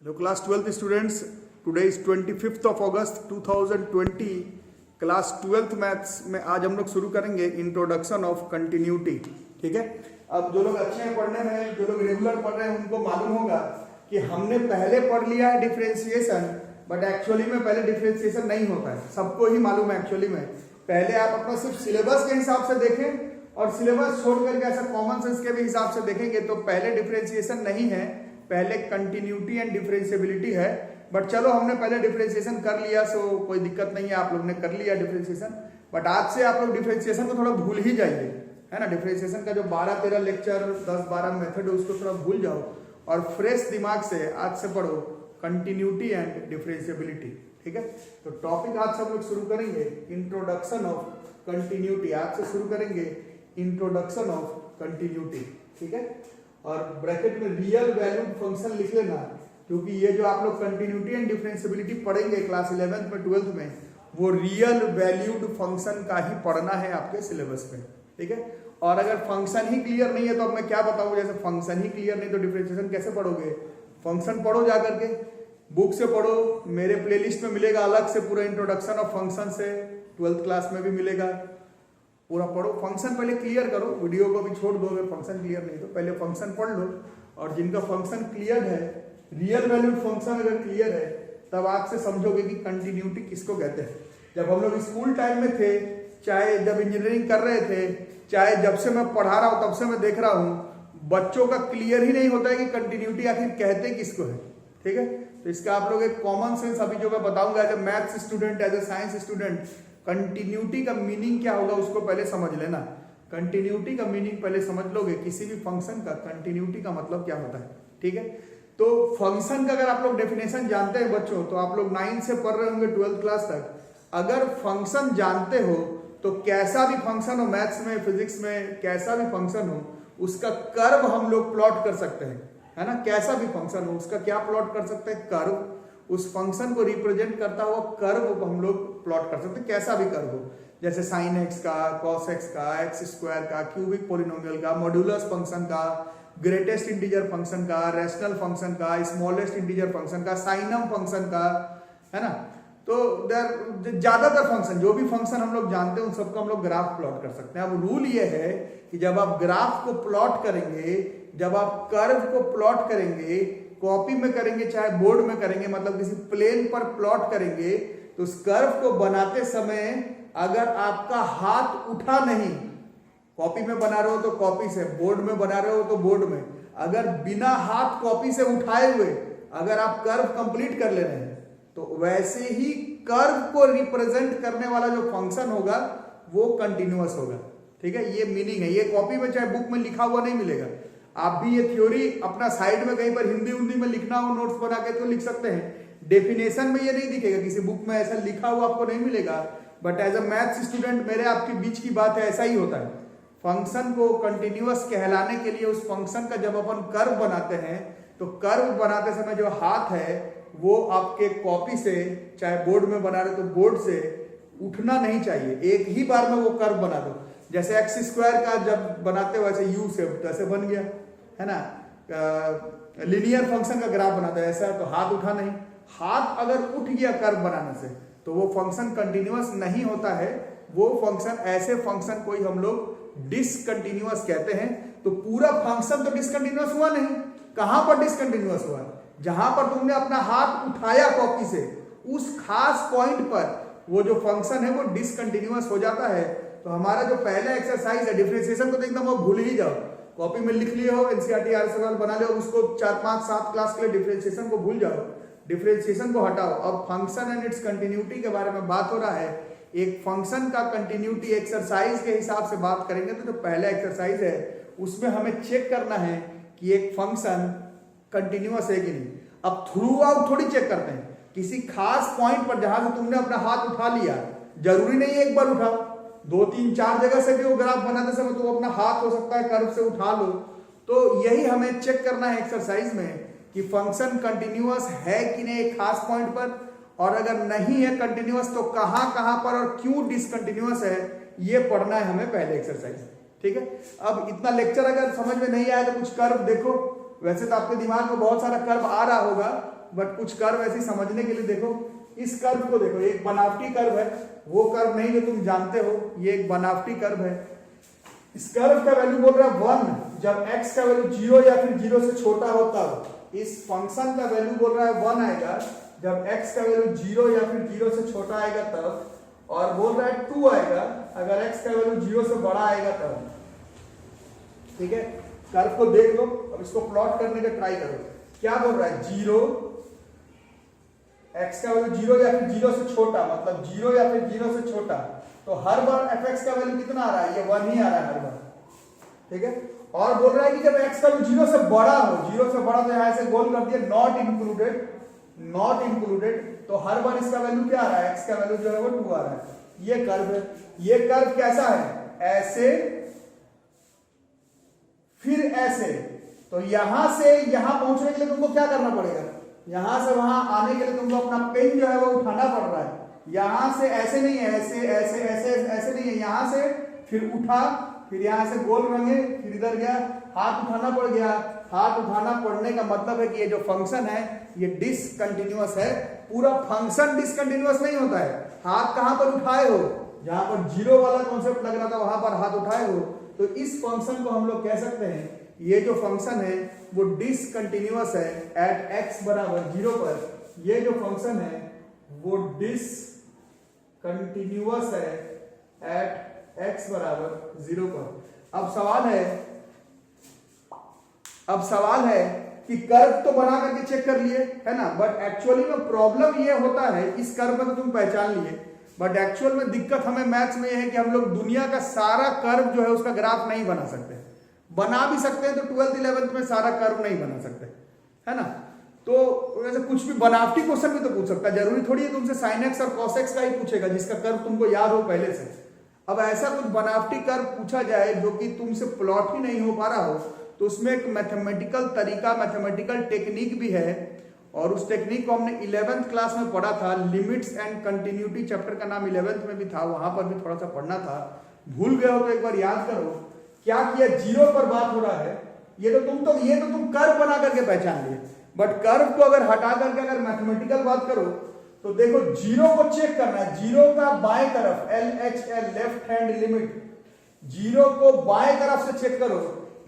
जो class 12th students, today is 25th of August 2020। Class 12th maths में आज हम लोग शुरू करेंगे इंट्रोडक्शन ऑफ कंटिन्यूटी। ठीक है, अब जो लोग अच्छे हैं पढ़ने में, जो लोग रेगुलर पढ़ रहे हैं, उनको मालूम होगा कि हमने पहले पढ़ लिया है डिफरेंशिएशन, बट एक्चुअली में पहले डिफरेंशिएशन नहीं होता है। सबको ही मालूम है एक्चुअली में। पहले आप अपना सिर्फ सिलेबस के हिसाब से देखें और सिलेबस छोड़ करके ऐसा कॉमन सेंस के भी हिसाब से देखेंगे तो पहले डिफरेंशिएशन नहीं है, पहले कंटिन्यूटी एंड डिफरेंशिएबिलिटी है। बट चलो हमने पहले डिफरेंशिएशन कर लिया, सो कोई दिक्कत नहीं है, आप लोग ने कर लिया डिफरेंशिएशन। बट आज से आप लोग डिफरेंशिएशन को थोड़ा भूल ही जाइए, है ना। डिफरेंशिएशन का जो 12-13 लेक्चर 10-12 मेथड है उसको थोड़ा भूल जाओ और फ्रेश दिमाग से आज से पढ़ो कंटिन्यूटी एंड डिफरेंशिएबिलिटी। ठीक है, तो टॉपिक आज से हम लोग शुरू करेंगे इंट्रोडक्शन ऑफ कंटिन्यूटी। आज से शुरू करेंगे इंट्रोडक्शन ऑफ कंटिन्यूटी। ठीक है, और ब्रैकेट में रियल वैल्यूड फंक्शन लिख लेना, क्योंकि ये जो आप लोग कंटिन्यूटी एंड डिफरेंशिएबिलिटी पढ़ेंगे क्लास 11th में 12th में, वो रियल वैल्यूड फंक्शन का ही पढ़ना है आपके सिलेबस में। ठीक है, और अगर फंक्शन ही क्लियर नहीं है तो अब मैं क्या बताऊं, जैसे फंक्शन ही क्लियर नहीं तो डिफरेंशिएशन कैसे पढ़ोगे। फंक्शन पढ़ो जाकर के, बुक से पढ़ो, मेरे प्लेलिस्ट में मिलेगा अलग से पूरा इंट्रोडक्शन ऑफ फंक्शन से, 12th क्लास में भी मिलेगा, पूरा पढ़ो। फंक्शन पहले क्लियर करो, वीडियो को भी छोड़ दो अगर फंक्शन क्लियर नहीं तो पहले फंक्शन पढ़ लो। और जिनका फंक्शन क्लियर है, रियल वैल्यूड फंक्शन अगर क्लियर है, तब आप से समझोगे कि कंटिन्यूटी किसको कहते हैं। जब हम लोग स्कूल टाइम में थे, चाहे जब इंजीनियरिंग कर रहे थे, चाहे जब से मैं पढ़ा रहा हूं तब से मैं देख रहा हूं, बच्चों का क्लियर ही नहीं होता है कि कंटिन्यूटी आखिर कहते किसको है। ठीक है, तो इसका आप लोग एक कॉमन सेंस अभी जो मैं बताऊंगा as a maths student, as a science student, continuity का मीनिंग क्या होगा उसको पहले समझ लेना। कंटिन्यूटी का मीनिंग पहले समझ लोगे, किसी भी फंक्शन का कंटिन्यूटी का मतलब क्या होता है। ठीक है, तो फंक्शन का अगर आप लोग डेफिनेशन जानते हैं बच्चों, तो आप लोग 9 से पढ़ रहे होंगे 12th क्लास तक, अगर फंक्शन जानते हो तो कैसा भी फंक्शन हो, मैथ्स में, फिजिक्स में कैसा भी फंक्शन हो, उसका कर्व हम लोग प्लॉट कर सकते हैं, है ना। कैसा भी फंक्शन हो उसका क्या प्लॉट कर सकते हैं, कर्व। उस फंक्शन को रिप्रेजेंट करता हुआ कर्व को हम लोग प्लॉट कर सकते हैं, कैसा भी कर्व हो, जैसे साइन एक्स का, कॉस एक्स का, एक्स स्क्वायर का, क्यूबिक पोलिनोमियल का, मॉड्यूलस फंक्शन का, ग्रेटेस्ट इंटीजर फंक्शन का, रैशनल फंक्शन का, स्मॉलेस्ट इंटीजर फंक्शन का, साइनम फंक्शन का, है ना। तो ज्यादातर फंक्शन, जो भी फंक्शन हम लोग जानते हैं उन सबको हम लोग ग्राफ प्लॉट कर सकते हैं। अब रूल ये है कि जब आप ग्राफ को प्लॉट करेंगे, जब आप कर्व को प्लॉट करेंगे, कॉपी में करेंगे चाहे बोर्ड में करेंगे, मतलब किसी प्लेन पर प्लॉट करेंगे, तो उस कर्व को बनाते समय अगर आपका हाथ उठा नहीं, कॉपी में बना रहे हो तो कॉपी से, बोर्ड में बना रहे हो तो बोर्ड में, अगर बिना हाथ कॉपी से उठाए हुए अगर आप कर्व कंप्लीट कर ले रहे हैं, तो वैसे ही कर्व को रिप्रेजेंट करने वाला जो फंक्शन होगा वो कंटिन्यूअस होगा। ठीक है, ये मीनिंग है। ये कॉपी में चाहे बुक में लिखा हुआ नहीं मिलेगा। आप भी ये थ्योरी अपना साइड में कहीं पर हिंदी में लिखना हो, नोट्स बना के तो लिख सकते हैं। डेफिनेशन में ये नहीं दिखेगा, किसी बुक में ऐसा लिखा हुआ आपको नहीं मिलेगा। But as a maths student मेरे आपके बीच की बात है, ऐसा ही होता है। फंक्शन को कंटिन्यूअस कहलाने के लिए उस फंक्शन का जब अपन कर्व बनाते हैं, तो कर्व बनाते समय जो हाथ है वो आपके कॉपी से, चाहे बोर्ड में बना रहे तो बोर्ड से उठना नहीं चाहिए, एक ही बार में वो कर्व बना दो। जैसे एक्स स्क्वायर का जब बनाते हो वैसे यू से ऐसे बन गया, है ना। लिनियर फंक्शन का ग्राफ बनाते हैं ऐसा, तो हाथ उठा नहीं। हाथ अगर उठ गया कर्व बनाने से तो वो फंक्शन कंटिन्यूअस नहीं होता है। वो फंक्शन, ऐसे फंक्शन को ही हम लोग डिसकंटिन्यूअस कहते हैं। तो पूरा फंक्शन तो डिसकंटिन्यूअस हुआ नहीं। कहां पर डिसकंटिन्यूअस हुआ, जहां पर तुमने अपना हाथ उठाया कॉपी से, उस खास पॉइंट पर वो जो फंक्शन है वो डिसकंटिन्यूअस हो जाता है। तो हमारा जो पहला एक्सरसाइज है डिफरेंशिएशन को तो एकदम वो भूल ही जाओ, कॉपी में लिख लिए हो, एनसीईआरटी आरएसएल बना लो, उसको 4-5-7 क्लास के लिए डिफरेंशिएशन को भूल जाओ, डिफरेंशिएशन को हटाओ। अब फंक्शन एंड इट्स कंटिन्यूटी के बारे में बात हो रहा है। एक फंक्शन का कंटिन्यूटी एक्सरसाइज के हिसाब से बात करेंगे तो जो पहला एक्सरसाइज है उसमें हमें चेक करना है कि एक फंक्शन कंटिन्यूअस है कि नहीं। अब थ्रू आउट थोड़ी चेक करते हैं, किसी खास पॉइंट पर जहां से तुमने अपना हाथ उठा लिया, जरूरी नहीं है एक बार उठाओ, 2-3-4 जगह से भी वो ग्राफ बनाते समय तो अपना हाथ हो सकता है कर्व से उठा लो। तो यही हमें चेक करना है एक्सरसाइज में कि फंक्शन कंटिन्यूअस है कि नहीं एक खास पॉइंट पर, और अगर नहीं है कंटिन्यूअस तो कहां पर और क्यों डिसकंटिन्यूअस है, ये पढ़ना है हमें पहले एक्सरसाइज। ठीक है, अब इतना लेक्चर अगर समझ में नहीं आया तो कुछ कर्व देखो। वैसे तो आपके दिमाग में बहुत सारा कर्व आ रहा होगा, बट कुछ कर्व ऐसे समझने के लिए देखो, इस कर्व को देखो, एक बनावटी कर्व है, वो कर्व नहीं जो तुम जानते हो, ये एक बनावटी कर्व है। इस कर्व का वैल्यू बोल रहा है 1, जब x का वैल्यू 0 या फिर 0 से छोटा होता हो। इस फंक्शन का वैल्यू बोल रहा है 1 आएगा जब x का वैल्यू 0 या फिर 0 से छोटा आएगा तब, और बोल रहा है 2 आएगा अगर x का वैल्यू 0 से बड़ा आएगा तब। ठीक है, कर्व को देख लो, अब इसको प्लॉट करने का ट्राई करो। क्या बोल रहा है 0, x का वैल्यू 0 या फिर 0 से छोटा, मतलब 0 या फिर 0 से छोटा, तो हर बार fx का वैल्यू कितना आ रहा है, ये 1 ही आ रहा है हर बार। ठीक है, और बोल रहा है कि जब x का वैल्यू 0 से बड़ा हो, 0 से बड़ा तो यहां से गोल कर दिया नॉट इंक्लूडेड, तो हर बार इसका वैल्यू क्या आ रहा है, x का वैल्यू जो है वो 2 आ रहा है। ये कर्व है, ये कर्व कैसा है, ऐसे फिर ऐसे, तो यहां से यहां पहुंचने के लिए तुमको क्या करना पड़ेगा, यहां से वहां आने के लिए तुमको अपना पेन जो है वो उठाना पड़ रहा है। यहां से ऐसे नहीं है, ऐसे ऐसे ऐसे ऐसे नहीं है, यहां से फिर उठा, फिर यहां से गोल रंगे, फिर इधर गया, हाथ उठाना पड़ गया। हाथ उठाना पड़ने का मतलब है कि ये जो फंक्शन है ये डिसकंटिन्यूअस है। पूरा फंक्शन डिसकंटिन्यूअस नहीं होता है। हाथ कहां पर उठाए हो, जहां पर 0 वाला कॉन्सेप्ट लग रहा था वहां पर हाथ उठाए हो, तो इस फंक्शन को हम लोग कह सकते हैं ये जो फंक्शन है वो डिसकंटिन्यूअस है एट x बराबर 0 पर। ये जो फंक्शन है वो डिसकंटिन्यूअस है एट x बराबर 0 पर। अब सवाल है कि कर्व तो बना करके चेक कर लिए है ना, बट एक्चुअली में प्रॉब्लम ये होता है, इस कर्व में तो तुम पहचान लिए, बट एक्चुअल में दिक्कत हमें मैथ्स में यह है कि हम लोग दुनिया का सारा कर्व जो है उसका ग्राफ नहीं बना सकते। बना भी सकते हैं तो 12th 11th में सारा कर्व नहीं बना सकते, है ना। तो वैसे कुछ भी बनावटी क्वेश्चन भी तो पूछ सकता है, जरूरी थोड़ी है तुमसे sin x और cos x का ही पूछेगा जिसका कर्व तुमको याद हो पहले से। अब ऐसा कुछ बनावटी कर्व पूछा जाए जो कि तुमसे प्लॉट ही नहीं हो पा रहा हो, तो उसमें एक मैथमेटिकल तरीका, मैथमेटिकल टेक्निक भी है, और उस टेक्निक को हमने 11th क्लास में पढ़ा था। लिमिट्स एंड कंटिन्यूटी चैप्टर का नाम 11th में भी था, वहां पर भी थोड़ा सा पढ़ना था। भूल गए हो तो एक बार याद करो। क्या किया, 0 पर बात हो रहा है, ये तो तुम कर्व बना करके पहचान लिए, बट कर्व को अगर हटा करके अगर मैथमेटिकल बात करो तो देखो 0 को चेक करना है। 0 का बाएं तरफ LHL लेफ्ट हैंड लिमिट, 0 को बाएं तरफ से चेक करो।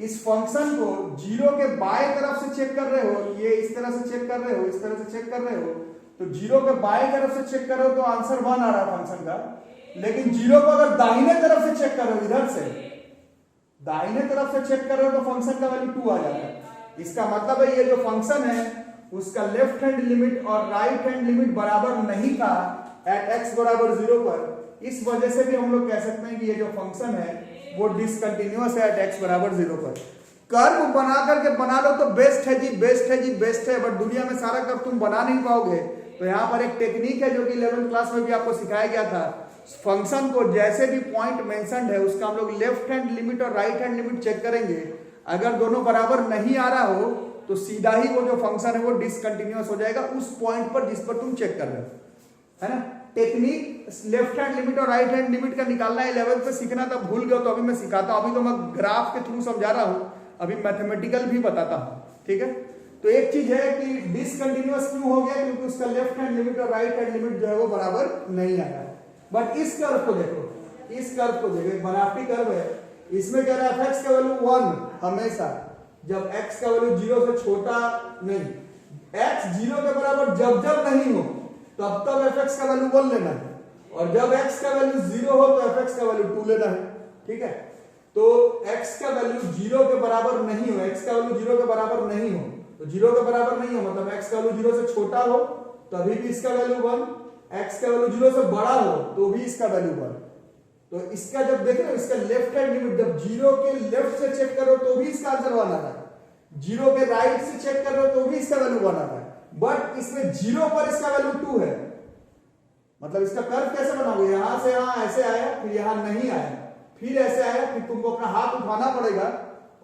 इस फंक्शन को 0 के बाएं तरफ से चेक कर रहे हो, ये इस तरह से चेक कर रहे हो, इस तरह से चेक कर रहे हो, तो 0 के बाएं तरफ से चेक करो तो आंसर 1 आ रहा है फंक्शन का। लेकिन 0 को अगर दाहिने तरफ से चेक करो, इधर से दाहिने तरफ से चेक कर रहे हो तो फंक्शन का वैल्यू 2 आ जाता है। इसका मतलब है ये जो फंक्शन है उसका लेफ्ट हैंड लिमिट और राइट हैंड लिमिट बराबर नहीं था एट x बराबर 0 पर। इस वजह से भी हम लोग कह सकते हैं कि ये जो फंक्शन है वो डिसकंटिन्यूअस है एट x बराबर 0 पर। कर्व बना करके बना लो तो बेस्ट है जी, बेस्ट है जी, बेस्ट है, बट दुनिया में सारा कर्व तुम बना नहीं पाओगे। तो यहाँ पर एक टेक्निक है जो कि 11th क्लास में भी आपको सिखाया गया था। फंक्शन को जैसे भी पॉइंट मेंशन्ड है उसका हम लोग लेफ्ट हैंड लिमिट और राइट हैंड लिमिट चेक करेंगे। अगर दोनों बराबर नहीं आ रहा हो तो सीधा ही वो जो फंक्शन है वो डिसकंटिन्यूअस हो जाएगा उस पॉइंट पर जिस पर तुम चेक कर रहे हो, है ना। टेक्निक लेफ्ट हैंड लिमिट और राइट हैंड लिमिट का निकालना 11th पे सीखना था, भूल गए तो अभी मैं सिखाता हूं। अभी तो मैं ग्राफ के थ्रू समझा रहा हूं, अभी मैथमेटिकल भी बताता हूं। ठीक है, तो एक चीज है कि डिसकंटिन्यूअस क्यों हो गया, क्योंकि उसका लेफ्ट हैंड लिमिट और राइट हैंड लिमिट जो है वो बराबर नहीं आया। बट इस कर्व को देखो, इस कर्व को देखो, बनावटी कर्व है, इसमें कह रहा है fx का वैल्यू 1 हमेशा, जब x का वैल्यू 0 से छोटा नहीं, x 0 के बराबर जब जब नहीं हो तब तब fx का वैल्यू 1 लेना है, और जब x का वैल्यू 0 हो तो fx का वैल्यू 2 लेना है। ठीक है, तो x का वैल्यू 0 के बराबर नहीं हो, x का वैल्यू 0 के बराबर नहीं हो, तो 0 के बराबर नहीं हो मतलब x का वैल्यू 0 से छोटा हो तभी भी इसका वैल्यू 1, x का वैल्यू 0 से बड़ा हो तो भी इसका वैल्यू 1। तो इसका जब देखें इसका लेफ्ट हैंड लिमिट जब 0 के लेफ्ट से चेक करो तो भी इसका आंसर 1 आ रहा है, 0 के राइट से चेक कर रहे हो तो भी इसका वैल्यू 1 आ रहा है, बट इसमें 0 पर इसका वैल्यू 2 है। मतलब इसका कर्व कैसे बनाओगे, यहां से यहां ऐसे आया, फिर यहां नहीं आया, फिर ऐसे आया, फिर तुमको अपना हाथ उठाना पड़ेगा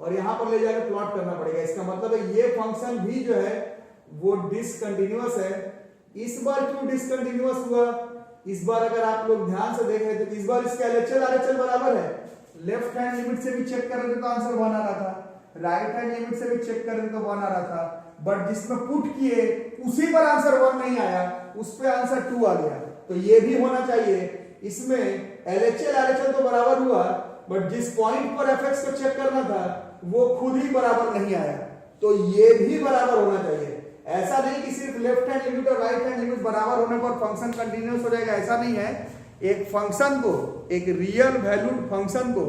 और यहां पर ले जाकर प्लॉट करना पड़ेगा। इसका मतलब है ये फंक्शन भी जो है वो डिसकंटिन्यूअस है। इस बार क्यों डिसकंटिन्यूअस हुआ, इस बार अगर आप लोग ध्यान से देख रहे थे तो इस बार इसका LHL RHL बराबर है। लेफ्ट हैंड लिमिट से भी चेक कर रहे थे तो आंसर 1 आ रहा था, राइट हैंड लिमिट से भी चेक कर रहे थे तो 1 आ रहा था, बट जिसमें पुट किए उसी पर आंसर 1 नहीं आया, उस पे आंसर 2 आ गया, तो ये भी होना चाहिए। इसमें LHL RHL तो बराबर हुआ, बट जिस पॉइंट पर fx को चेक करना था वो खुद ही बराबर नहीं आया, तो ये भी बराबर होना चाहिए। ऐसा नहीं कि सिर्फ लेफ्ट हैंड लिमिट और राइट हैंड लिमिट बराबर होने पर फंक्शन कंटिन्यूअस हो जाएगा, ऐसा नहीं है। एक फंक्शन को, एक रियल वैल्यूड फंक्शन को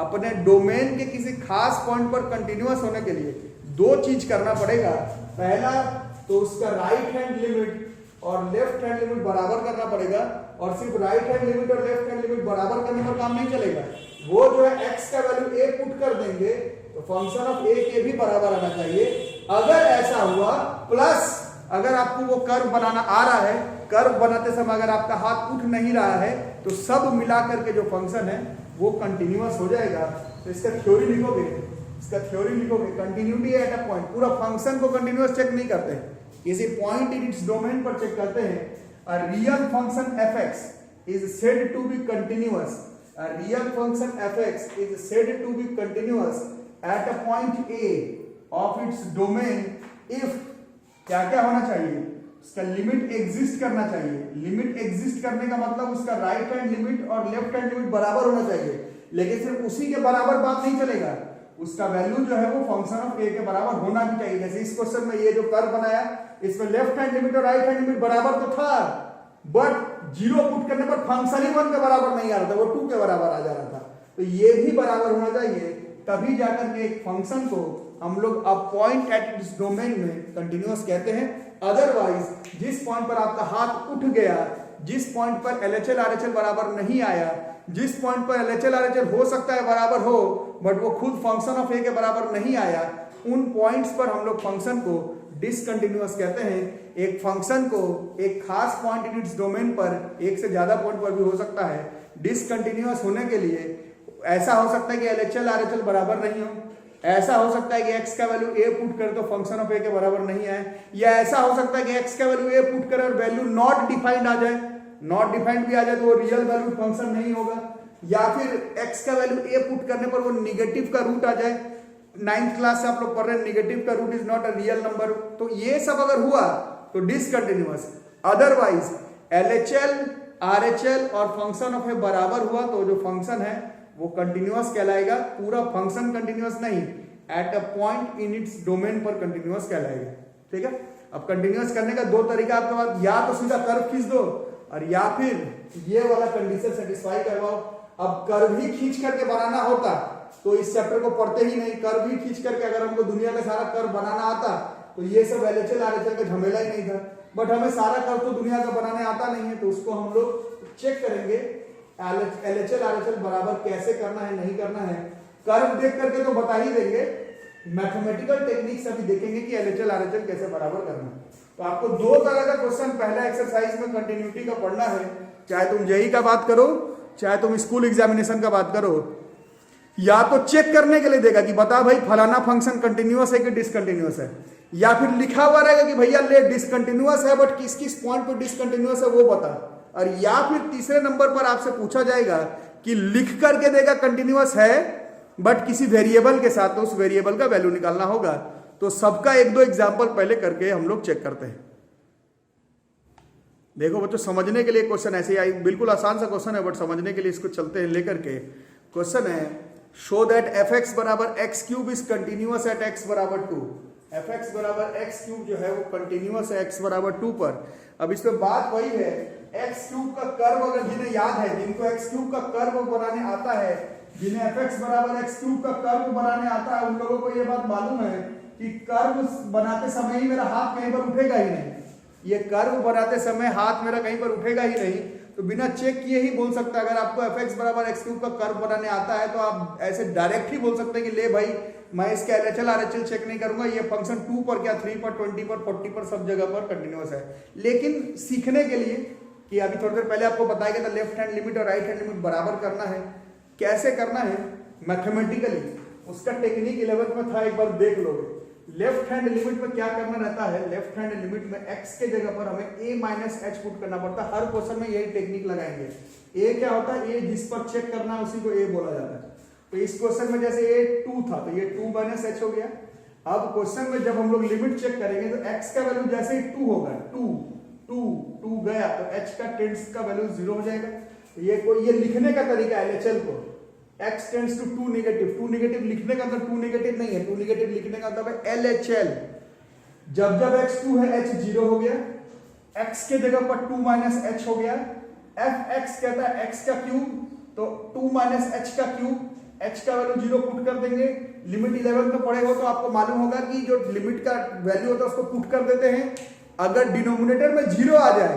अपने डोमेन के किसी खास पॉइंट पर कंटिन्यूअस होने के लिए दो चीज करना पड़ेगा। पहला तो उसका राइट हैंड लिमिट और लेफ्ट हैंड लिमिट बराबर करना पड़ेगा, और सिर्फ राइट हैंड लिमिट और लेफ्ट हैंड लिमिट बराबर करने पर काम नहीं चलेगा। वो जो है x का वैल्यू a पुट कर देंगे तो फंक्शन ऑफ a के भी बराबर आना चाहिए। अगर ऐसा हुआ, प्लस अगर आपको वो कर्व बनाना आ रहा है, कर्व बनाते समय अगर आपका हाथ उठ नहीं रहा है, तो सब मिलाकर के जो फंक्शन है वो कंटिन्यूअस हो जाएगा। तो इसका थ्योरी लिखोगे, कंटिन्यूटी एट अ पॉइंट, पूरा फंक्शन को कंटिन्यूअस चेक नहीं करते, किसी पॉइंट इन इट्स डोमेन पर चेक करते हैं। A real function fx is said to be continuous, a real function fx is said to be continuous at a point a of its domain if क्या क्या होना चाहिए, उसका limit exist करना चाहिए। लिमिट एग्जिस्ट करने का मतलब उसका राइट हैंड लिमिट और लेफ्ट हैंड लिमिट बराबर होना चाहिए, लेकिन सिर्फ उसी के बराबर बात नहीं चलेगा, उसका वैल्यू जो है वो फंक्शन ऑफ a के बराबर होना भी चाहिए। जैसे इस क्वेश्चन में ये जो कर्व बनाया, इसमें लेफ्ट हैंड लिमिट और राइट हैंड लिमिट बराबर तो था, बट 0 पुट करने पर फंक्शन ही 1 के बराबर नहीं आ रहा था, वो 2 के बराबर आ जा रहा था। तो ये भी बराबर होना चाहिए, तभी जाकर के एक फंक्शन को हम लोग अब पॉइंट एट इट्स डोमेन में कंटिन्यूअस कहते हैं। अदरवाइज जिस पॉइंट पर आपका हाथ उठ गया, जिस पॉइंट पर LHL RHL बराबर नहीं आया, जिस पॉइंट पर LHL RHL हो सकता है बराबर हो, बट वो खुद फंक्शन ऑफ a के बराबर नहीं आया, उन पॉइंट्स पर हम लोग फंक्शन को डिसकंटिन्यूअस कहते हैं। एक फंक्शन को एक खास पॉइंट इन इट्स डोमेन पर, एक से ज्यादा पॉइंट पर भी हो सकता है, डिसकंटिन्यूअस होने के लिए ऐसा हो सकता है कि LHL RHL बराबर नहीं हो, ऐसा हो सकता है कि x का वैल्यू a पुट कर तो फंक्शन ऑफ a के बराबर नहीं आए, या ऐसा हो सकता है कि x का वैल्यू a पुट कर और वैल्यू नॉट डिफाइंड आ जाए, नॉट डिफाइंड भी आ जाए तो वो रियल वैल्यू फंक्शन नहीं होगा, या फिर x का वैल्यू a पुट करने पर वो निगेटिव का रूट आ जाए। 9th क्लास से आप लोग पढ़ रहे हैं निगेटिव का root is not a real number, तो ये सब अगर हुआ तो डिसकंटिन्यूअस। अदरवाइज LHL RHL और फंक्शन ऑफ a बराबर हुआ तो जो फंक्शन है वो कंटिन्यूअस कहलाएगा। पूरा फंक्शन कंटिन्यूअस नहीं, at a point in its domain पर कंटिन्यूअस कहलाएगा। ठीक है, अब कंटिन्यूअस करने का दो तरीका आपके पास, या तो सीधा कर्व खींच दो और या फिर ये वाला कंडीशन सेटिस्फाई करवाओ। अब कर्व ही खींच करके बनाना होता तो इस चैप्टर को पढ़ते ही नहीं। कर्व ही खींच करके अगर हमको दुनिया का सारा कर्व बनाना आता तो ये सब LHL RHL का झमेला ही नहीं था, बट हमें सारा कर्व तो दुनिया का बनाने आता नहीं है, तो उसको हम लोग चेक करेंगे LHL RHL बराबर कैसे करना है, नहीं करना है। कर्व देख करके तो बता ही देंगे, मैथमेटिकल टेक्निक्स अभी देखेंगे कि LHL RHL कैसे बराबर करना है। तो आपको दो तरह का क्वेश्चन पहला एक्सरसाइज में कंटिन्यूटी का पढ़ना है, चाहे तुम जेईई का बात करो, चाहे तुम स्कूल एग्जामिनेशन का बात करो। या तो चेक करने के लिए देगा कि बता भाई फलाना फंक्शन कंटिन्यूअस है कि डिसकंटिन्यूअस है, या फिर लिखा हुआ रहेगा कि भैया ले डिसकंटिन्यूअस है बट किस किस पॉइंट पर डिसकंटिन्यूअस है वो बता। और या फिर तीसरे नंबर पर आपसे पूछा जाएगा कि लिख करके देगा कंटिन्यूअस है बट किसी वेरिएबल के साथ, तो उस वेरिएबल का वैल्यू निकालना होगा। तो सबका एक दो एग्जांपल पहले करके हम लोग चेक करते हैं। देखो बच्चों, समझने के लिए क्वेश्चन ऐसे ही, बिल्कुल आसान सा क्वेश्चन है बट समझने के लिए इसको चलते हैं लेकर के। क्वेश्चन है शो दैट fx बराबर x cube is continuous at x बराबर 2। fx बराबर x क्यूब जो है वो कंटिन्यूअस है x बराबर 2 पर। अब इस पे बात वही है, x क्यूब का कर्व अगर जिन्हें याद है, जिनको x क्यूब का कर्व बनाने आता है, जिन्हें fx बराबर x क्यूब का कर्व बनाने आता है, उन लोगों को ये बात मालूम है कि कर्व बनाते समय ही मेरा हाथ कहीं पर उठेगा ही नहीं। ये कर्व बनाते समय हाथ मेरा कहीं पर उठेगा ही नहीं, तो बिना चेक किए ही बोल सकता है। अगर आपको fx बराबर x क्यूब का कर्व बनाने आता है तो आप ऐसे डायरेक्ट ही बोल सकते हैं कि ले भाई मैं इसका LHL RHL चेक नहीं करूंगा, ये फंक्शन 2 पर क्या 3 पर 20 पर 40 पर सब जगह पर कंटिन्यूअस है। लेकिन सीखने के लिए कि अभी थोड़ी देर पहले आपको बताया गया था लेफ्ट हैंड लिमिट और राइट हैंड लिमिट बराबर करना है, कैसे करना है मैथमेटिकली, उसका टेक्निक 11th में था, एक बार देख लोगे। लेफ्ट हैंड लिमिट में क्या करना रहता है, लेफ्ट हैंड लिमिट में x के जगह पर हमें a माइनस h पुट करना पड़ता है। हर क्वेश्चन में यही टेक्निक लगाएंगे। a क्या होता है, a जिस पर चेक करना है उसी को a बोला जाता है। तो इस क्वेश्चन में जैसे a 2 था तो ये 2 माइनस h हो गया, अब क्वेश्चन में जब हम लोग लिमिट चेक करेंगे तो x का वैल्यू जैसे ही 2 होगा, 2 गया तो h का टेंड्स का वैल्यू 0 हो जाएगा। तो ये लिखने का तरीका है LHL को, x tends to 2 negative, 2 negative लिखने का मतलब 2 नेगेटिव नहीं है, 2 नेगेटिव लिखने का मतलब है LHL। जब x 2 है h 0 हो गया, x के जगह पर 2 माइनस h हो गया, fx कहता है x का क्यूब, तो 2 माइनस h का क्यूब, h का वैल्यू 0 पुट कर देंगे। लिमिट 11 में पढ़े हो तो आपको मालूम होगा कि जो लिमिट का वैल्यू होता है उसको पुट कर देते हैं। अगर डिनोमिनेटर में 0 आ जाए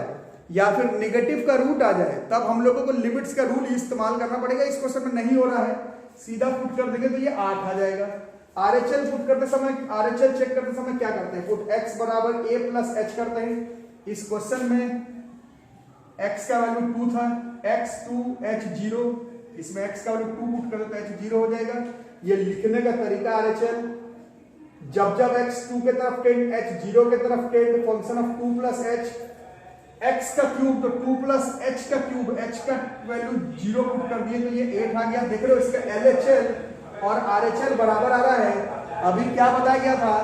या फिर नेगेटिव का रूट आ जाए तब हम लोगों को लिमिट्स का रूल इस्तेमाल करना पड़ेगा। इस क्वेश्चन में नहीं हो रहा है, सीधा पुट कर देंगे तो ये 8 आ जाएगा। RHL पुट करते समय, RHL चेक करते समय क्या करते हैं, पुट x बराबर a प्लस h करते हैं। इस क्वेश्चन में x का वैल्यू 2 था, x 2 h 0, इसमें x का वैल्यू 2 पुट कर देते हैं h 0 हो जाएगा। ये लिखने का तरीका RHL, जब x 2 के तरफ टेंड, h 0 के तरफ tend, function of 2 plus h, x का क्यूब तो 2 प्लस h का क्यूब, h का वैल्यू 0 पुट कर दिए तो ये 8 आ गया। देख रहे हो इसका LHL और RHL बराबर आ रहा है। अभी क्या बताया गया था,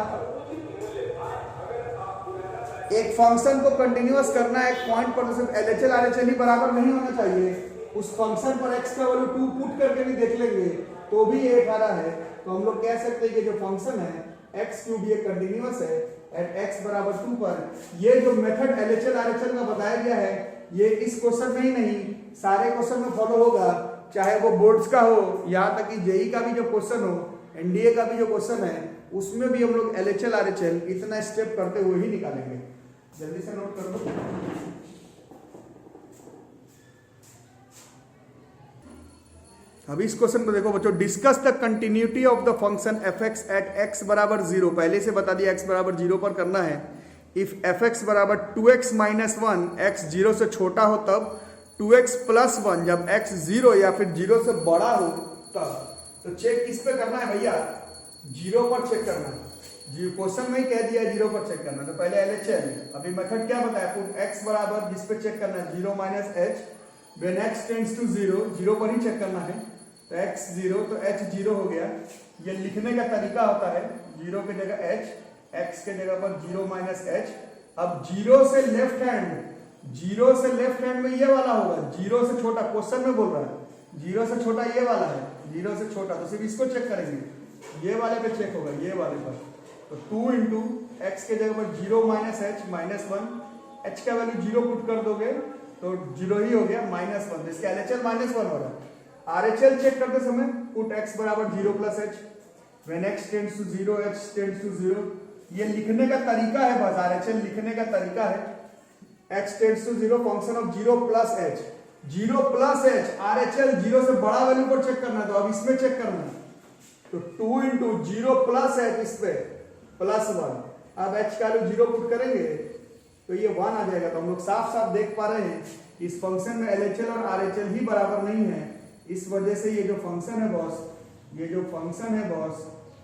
एक फंक्शन को कंटिन्यूअस करना है एक पॉइंट पर, तो सिर्फ LHL RHL ही बराबर नहीं होना चाहिए, उस फंक्शन पर x का वैल्यू 2 पुट करके भी देख लेंगे तो भी 8 आ रहा है। तो हम लोग कह सकते हैं कि जो फंक्शन है x क्यूब ये कंटिन्यूअस है एट x बराबर 2 पर। ये जो मेथड LHL RHL का बताया गया है ये इस क्वेश्चन में ही नहीं सारे क्वेश्चन में फॉलो होगा, चाहे वो बोर्ड्स का हो, यहाँ तक कि जेई का भी जो क्वेश्चन हो, एनडीए का भी जो क्वेश्चन है उसमें भी हम लोग LHL RHL इतना स्टेप करते हुए ही निकालेंगे। जल्दी से नोट कर लो। अभी इस क्वेश्चन को देखो बच्चों, discuss the continuity of the function fx at x बराबर 0। पहले से बता दिया x बराबर 0 पर करना है। इफ fx बराबर 2x माइनस 1, x 0 से छोटा हो तब, 2x प्लस 1 जब x 0 या फिर 0 से बड़ा हो तब। तो चेक किस पे करना है भैया, 0 पर चेक करना है। क्वेश्चन में ही कह दिया 0 पर चेक करना, तो पहले LHL। अभी मेथड क्या बताया, पुट x बराबर जिस पे चेक करना है 0 minus h, when x tends to 0, 0 पर ही चेक करना है। तो x 0 तो h 0 हो गया। ये लिखने का तरीका होता है 0 की जगह h, x के जगह पर 0 माइनस h। अब 0 से लेफ्ट हैंड, 0 से लेफ्ट हैंड में ये वाला होगा, 0 से छोटा, क्वेश्चन में बोल रहा है 0 से छोटा ये वाला है, 0 से छोटा, तो सिर्फ इसको चेक करेंगे, ये वाले पे चेक होगा, ये वाले पर। तो 2 इंटू एक्स के जगह पर 0 माइनस h माइनस 1, h का वैल्यू 0 पुट कर दोगे तो 0 ही हो गया, माइनस 1, इसका LHL माइनस 1 हो रहा है। RHL चेक करते समय पुट x बराबर 0 plus h, when x tends to 0 h tends to 0। ये लिखने का तरीका है बस, RHL लिखने का तरीका है। x tends to 0 function of 0 plus h, 0 plus h, RHL 0 से बड़ा वैल्यू पर चेक करना है तो अब इसमें चेक करना है। तो 2 इंटू 0 प्लस h इस पे प्लस 1, अब h का वैल्यू 0 पुट करेंगे तो ये 1 आ जाएगा। तो हम लोग साफ साफ देख पा रहे हैं कि इस फंक्शन में LHL और RHL ही बराबर नहीं है। इस वजह से ये जो फंक्शन है बॉस, ये जो फंक्शन है बॉस,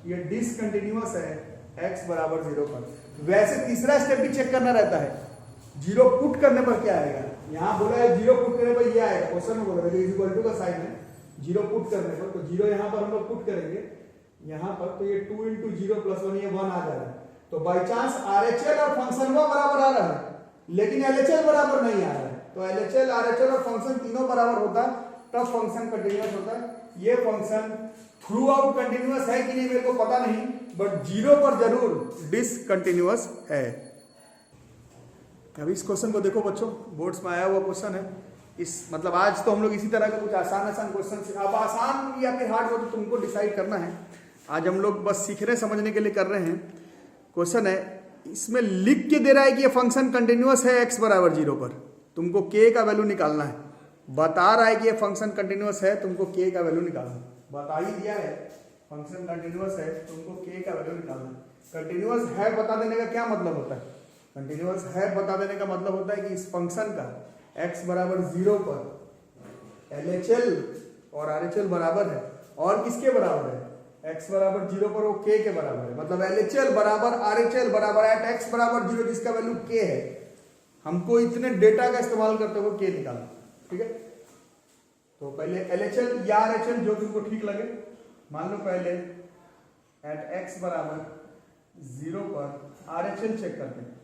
ये डिसकंटिन्यूअस है x बराबर 0 पर। वैसे तीसरा स्टेप भी चेक करना रहता है, 0 पुट करने पर क्या आएगा। यहाँ बोला है 0 पुट करने पर ये आएगा, क्वेश्चन में बोला है इज इक्वल टू का साइन है 0 पुट करने पर, तो 0 यहाँ पर हम लोग पुट करेंगे यहाँ पर, तो ये 2 इंटू 0 प्लस 1, ये 1 आ जा रहा है। तो बाई चांस RHL और फंक्शन वो बराबर आ रहा है लेकिन LHL बराबर नहीं आ रहा है, तो LHL RHL और फंक्शन तीनों बराबर होता तब फंक्शन कंटिन्यूअस होता है। ये फंक्शन थ्रू आउट कंटिन्यूअस है कि नहीं मेरे को पता नहीं, बट 0 पर जरूर डिसकंटिन्यूअस है। अभी इस क्वेश्चन को देखो बच्चों, बोर्ड्स में आया हुआ क्वेश्चन है। इस मतलब आज तो हम लोग इसी तरह के कुछ आसान क्वेश्चन से, अब आसान या फिर हार्ड हो तो तुमको डिसाइड करना है। आज हम लोग बस सीखने समझने के लिए कर रहे हैं। क्वेश्चन है, इसमें लिख के दे रहा है कि ये फंक्शन कंटिन्यूअस है x बराबर 0 पर, तुमको k का वैल्यू निकालना है। बता रहा है कि ये फंक्शन कंटिन्यूअस है, तुमको k का वैल्यू निकालना है। बता ही दिया है फंक्शन कंटिन्यूअस है, तुमको k का वैल्यू निकालना है। कंटिन्यूअस है बता देने का क्या मतलब होता है, कंटिन्यूअस है बता देने का मतलब होता है कि इस फंक्शन का x बराबर 0 पर LHL और RHL बराबर है, और किसके बराबर है, x बराबर 0 पर वो k के बराबर है। मतलब LHL बराबर RHL बराबर एट x बराबर 0 जिसका वैल्यू k है। हमको इतने डेटा का इस्तेमाल करते हुए k निकालना, ठीक है। तो पहले LHL या RHL जो तुमको ठीक लगे, मान लो पहले एट x बराबर 0 पर RHL चेक करते हैं।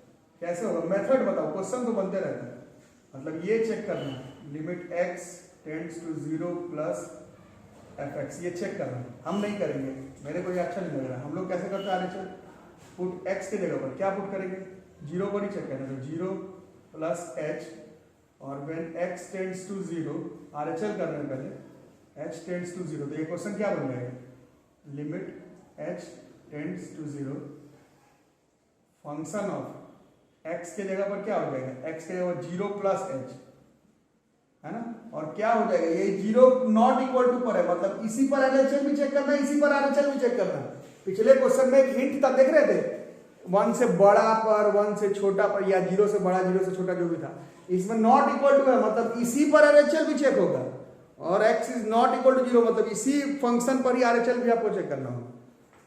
कैसे होगा, मेथड बताओ, क्वेश्चन तो बनते रहते हैं। मतलब ये चेक करना, limit x tends to 0 plus fx, ये चेक करना। हम नहीं करेंगे, मेरे को ये अच्छा नहीं लग रहा। हम लोग कैसे करते हैं RHL, पुट x की जगह पर क्या पुट करेंगे, 0 पर ही चेक करना। तो 0 प्लस h, और when x tends to 0, RHL कर रहे हैं पहले, h टेंड्स टू 0, तो ये क्वेश्चन क्या बन जाएगा, limit h tends to 0 function of x के जगह पर क्या हो जाएगा, x के जगह 0 प्लस h, है ना। और क्या हो जाएगा, ये 0 नॉट इक्वल टू पर है, मतलब इसी पर LHL भी चेक करना है, इसी पर RHL भी चेक करना है। पिछले क्वेश्चन में एक हिंट था, देख रहे थे, 1 से बड़ा पर 1 से छोटा पर, या 0 से बड़ा 0 से छोटा जो भी था। इसमें नॉट इक्वल टू है, मतलब इसी पर RHL भी चेक होगा, और x is not equal to 0, मतलब इसी फंक्शन पर ही RHL भी आपको चेक करना होगा,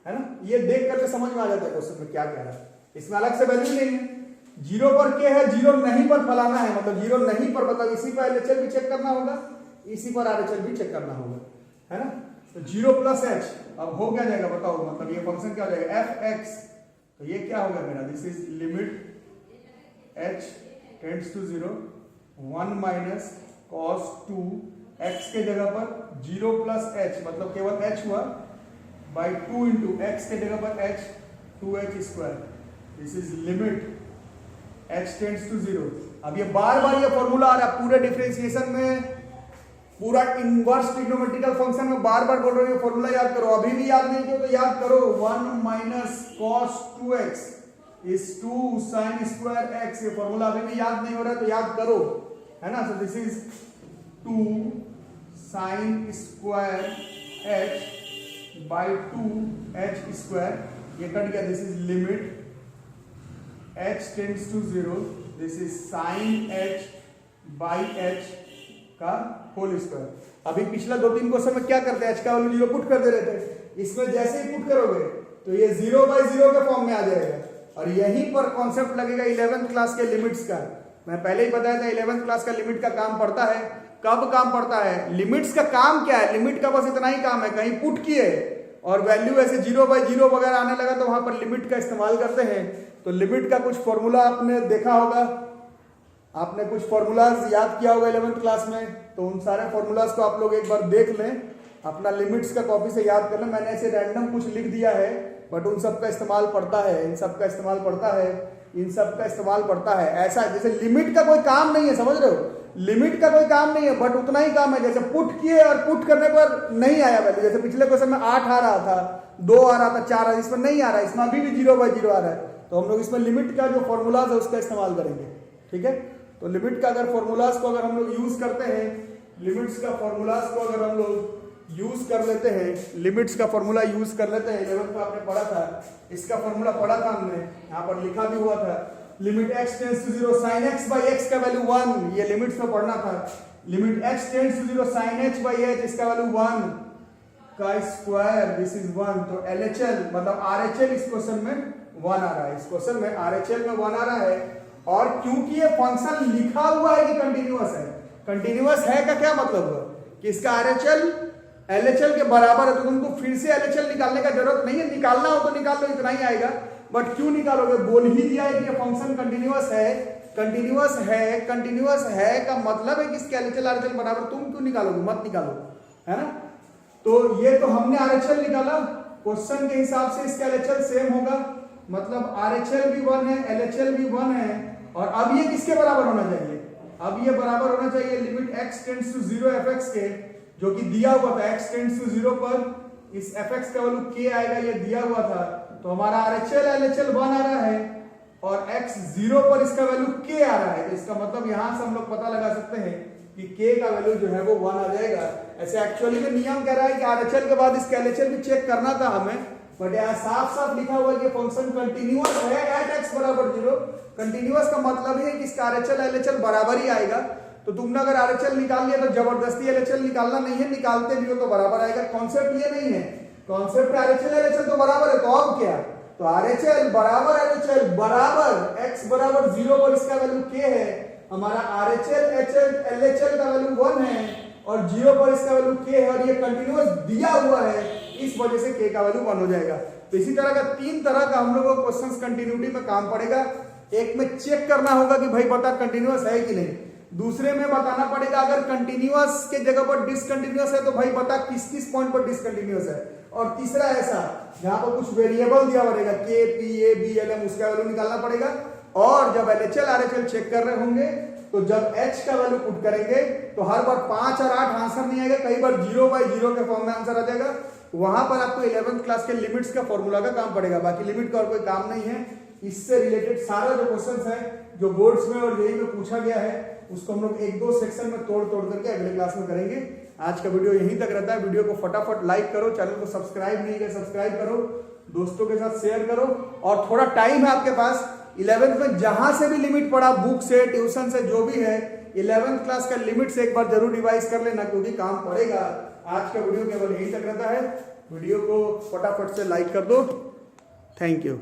है ना। ये देख करके समझ में आ जाता है क्वेश्चन में क्या कह रहा है। इसमें अलग से वैल्यू नहीं है, 0 पर k है, 0 नहीं पर फलाना है, मतलब 0 नहीं पर, मतलब इसी पर LHL भी चेक करना होगा, इसी पर RHL भी चेक करना होगा, है ना। तो 0 प्लस h, अब हो क्या जाएगा बताओ, मतलब ये फंक्शन क्या हो जाएगा, fx, तो ये क्या होगा मेरा, this is limit h tends to 0 1 minus cos 2, x के जगह पर 0 प्लस h, मतलब केवल h हुआ, बाई 2 इंटू x के जगह पर h 2h square, this is limit h tends to 0। अब ये बार बार ये फॉर्मूला आ रहा है पूरे डिफरेंशिएशन में, पूरा इनवर्स ट्रिग्नोमेट्रिकल फंक्शन में बार बार बोल रहे हो फॉर्मूला याद करो। अभी भी याद नहीं किया तो याद करो, 1 minus cos 2x is 2 sin square x, ये फॉर्मूला अभी भी याद नहीं हो रहा है तो याद करो, है ना। So this is 2 sin square h by 2h square, ये कट गया, this is limit h tends to 0, this is sin h by h का होल स्क्वायर। अभी पिछला 2-3 क्वेश्चन में क्या करते हैं, h का वैल्यू 0 पुट कर दे रहे थे, इसमें जैसे ही पुट करोगे तो ये 0/0 के फॉर्म में आ जाएगा, और यहीं पर कॉन्सेप्ट लगेगा 11th क्लास के लिमिट्स का। मैं पहले ही बताया था 11th क्लास का लिमिट का काम पड़ता है, कब काम पड़ता है, लिमिट्स का काम क्या है, लिमिट का बस इतना ही काम है, कहीं पुट किए और वैल्यू ऐसे 0/0 वगैरह आने लगा तो वहां पर लिमिट का इस्तेमाल करते हैं। तो लिमिट का कुछ फॉर्मूला आपने देखा होगा, आपने कुछ फॉर्मूलाज याद किया होगा 11th क्लास में, तो उन सारे फॉर्मूलाज को आप लोग एक बार देख लें, अपना लिमिट्स का कॉपी से याद कर लें। मैंने ऐसे रैंडम कुछ लिख दिया है, बट उन सब का इस्तेमाल पड़ता है, इन सब का इस्तेमाल पड़ता है, इन सब का इस्तेमाल पड़ता है। ऐसा जैसे लिमिट का कोई काम नहीं है, समझ रहे हो, लिमिट का कोई काम नहीं है, बट उतना ही काम है जैसे पुट किए और पुट करने पर नहीं आया वैल्यू, जैसे पिछले क्वेश्चन में 8 आ रहा था, 2 आ रहा था, 4 आ रहा, इसमें नहीं आ रहा है, इसमें अभी भी 0/0 आ रहा है, तो हम लोग इसमें लिमिट का जो फॉर्मूलाज है उसका इस्तेमाल करेंगे, ठीक है। तो लिमिट का अगर फॉर्मूलाज को अगर हम लोग यूज करते हैं, लिमिट्स का फॉर्मूलाज को अगर हम लोग यूज कर लेते हैं, लिमिट्स का फॉर्मूला यूज कर लेते हैं, 11th में आपने पढ़ा था, इसका फॉर्मूला पढ़ा था हमने, यहाँ पर लिखा भी हुआ था, limit x tends to 0 sin x by x का वैल्यू 1, ये लिमिट्स में पढ़ना था। Limit x tends to 0 sin h by h, इसका वैल्यू 1 का स्क्वायर, दिस इज 1। तो LHL मतलब RHL इस क्वेश्चन में 1 आ रहा है, इस क्वेश्चन में RHL में 1 आ रहा है, और क्योंकि ये फंक्शन लिखा हुआ है कि कंटिन्यूअस है, कंटिन्यूअस है का क्या मतलब हुआ कि इसका RHL LHL के बराबर है, तो तुमको फिर से LHL निकालने का जरूरत नहीं है, निकालना हो तो निकाल लो, इतना ही आएगा, बट क्यों निकालोगे, बोल ही दिया है कि ये फंक्शन कंटिन्यूअस है, कंटिन्यूअस है, कंटिन्यूअस है का मतलब है कि इसके LHL RHL बराबर, तुम क्यों निकालोगे, मत निकालो, है ना। तो ये तो हमने RHL निकाला, क्वेश्चन के हिसाब से इसका LHL सेम होगा, मतलब RHL भी 1 है, LHL भी 1 है, और अब ये किसके बराबर होना चाहिए, अब ये बराबर होना चाहिए limit x tends to 0 fx के, जो कि दिया हुआ था, x टेंड्स टू 0 पर इस fx का वैल्यू k आएगा, ये दिया हुआ था, तो हमारा RHL LHL 1 आ रहा है, और x 0 पर इसका वैल्यू k आ रहा है, तो इसका मतलब यहां से हम लोग पता लगा सकते हैं कि k का वैल्यू जो है वो 1 आ जाएगा। ऐसे एक्चुअली में नियम कह रहा है कि RHL के बाद इसका LHL भी चेक करना था हमें, बट यहाँ साफ साफ लिखा हुआ है कि फंक्शन कंटिन्यूअस है एट x बराबर 0। कंटिन्यूअस का मतलब है कि इसका RHL LHL बराबर ही आएगा, तो तुमने अगर RHL निकाल लिया तो जबरदस्ती LHL निकालना नहीं है, निकालते भी हो तो बराबर आएगा। कॉन्सेप्ट ये नहीं है, कॉन्सेप्ट RHL LHL तो बराबर है, तो अब क्या, तो RHL बराबर LHL बराबर x बराबर 0 पर इसका वैल्यू k है, हमारा RHL LHL का वैल्यू 1 है, और 0 पर इसका वैल्यू k है, और ये कंटिन्यूअस दिया हुआ है, इस वजह से k का वैल्यू 1 हो जाएगा। तो इसी तरह का 3 तरह का हम लोगों को क्वेश्चंस कंटिन्यूटी में काम पड़ेगा। एक में चेक करना होगा कि भाई बता कंटिन्यूअस है कि नहीं, दूसरे में बताना पड़ेगा अगर कंटिन्यूअस के जगह पर डिसकंटिन्यूअस है तो भाई बता किस किस पॉइंट पर डिसकंटिन्यूअस है, और तीसरा ऐसा जहां पर कुछ वेरिएबल दिया पड़ेगा के P A B L M, उसका वैल्यू निकालना पड़ेगा। और जब LHL RHL चेक कर रहे होंगे तो जब H का वैल्यू पुट करेंगे तो हर बार 5 और 8 आंसर नहीं आएगा, कई बार 0/0 के फॉर्म में आंसर आ जाएगा। वहां पर आपको 11th क्लास के लिमिट्स का फॉर्मूला का काम पड़ेगा, बाकी लिमिट का और कोई काम नहीं है। इससे रिलेटेड सारा जो क्वेश्चंस है जो बोर्ड्स में और जेईई में पूछा गया है उसको हम लोग 1-2 सेक्शन में तोड़ करके अगले क्लास में करेंगे। आज का वीडियो यहीं तक रहता है। वीडियो को फटाफट लाइक करो, चैनल को सब्सक्राइब नहीं किया सब्सक्राइब करो, दोस्तों के साथ शेयर करो, और थोड़ा टाइम है आपके पास 11th में जहां से भी लिमिट पड़ा, बुक से ट्यूशन से जो भी है 11th क्लास का लिमिट से एक बार जरूर रिवाइज कर लेना, क्योंकि काम पड़ेगा। आज का वीडियो केवल यहीं तक रहता है। वीडियो को फटाफट से लाइक कर दो। Thank you.